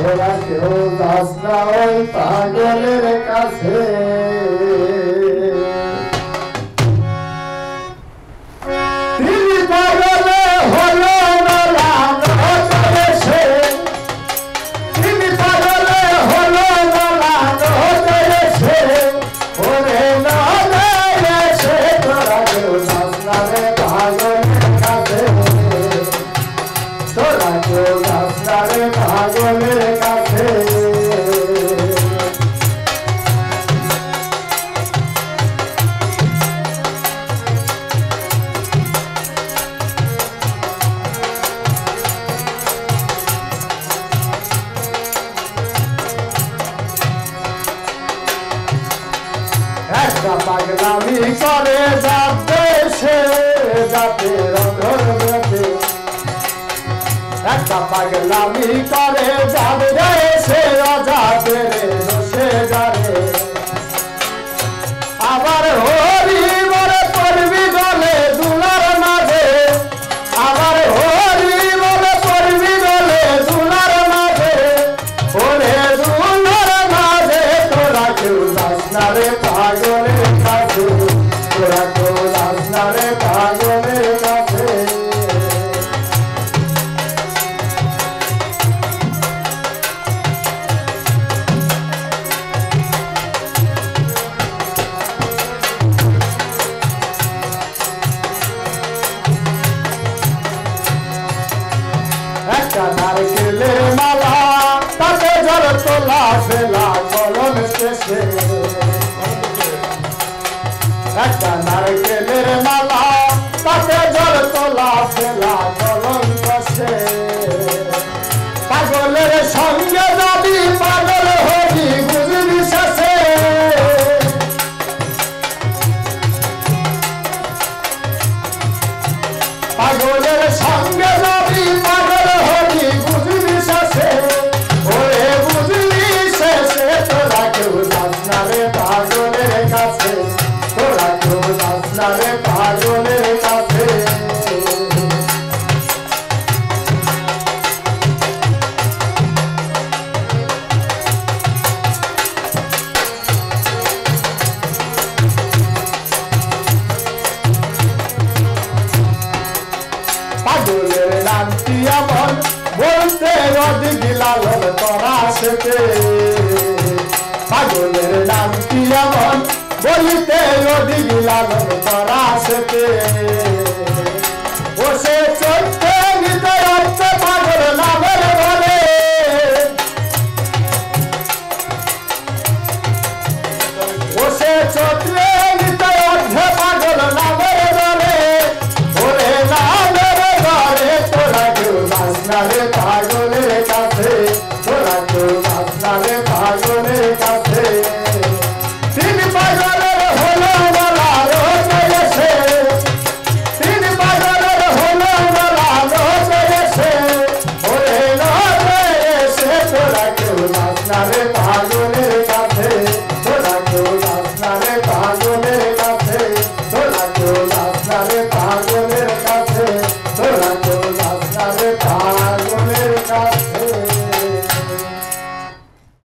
তোরা কেউ যাস না ওই পাগলের কাছে তিনি পাগলে হলো না লাল সে তিনি পাগলে হলো না লাল সে ওরে না সে তোরা কেউ যাস না রে পাগলের কাছে তোরা কেউ যাস না রে পাগলের কাছে একটা পাগলামি করে যাতে সে যাতে রঙে একটা পাগলামি করে যাবে সে যাবে সে যাবে আবার হরি বলে পড়বি গলে দুলার মাঝে আবার হরি বলে পড়বি গলে দুলার মাঝে ওরে দুলার মাঝে তোরা কেউ যাস না রে পাগলের কাছে তোরা কেউ যাস না রে পাগলের কাছে একটা নারকেলের মালা তাতে জল তোলা ফেলা কলম শেষে একটা নারকেলের মালা তাতে জল তোলা ফেলা কলম শেষে পাগলের সঙ্গে যাবি পাগল হবি বুঝবি শেষে পাগলের সঙ্গে যাবি পাগল হবি বুঝবি শেষে ওরে বুঝবি শেষে তোরা কেউ যাস না রে পাগলের কাছে তোরা কেউ যাস না রে পাগলের কাছে পাগলের নামটি এমন বলতে অধিক লালন তোরা সেতে পাগলের নামটি এমন বলতে অধিক লালন তোরা সেতে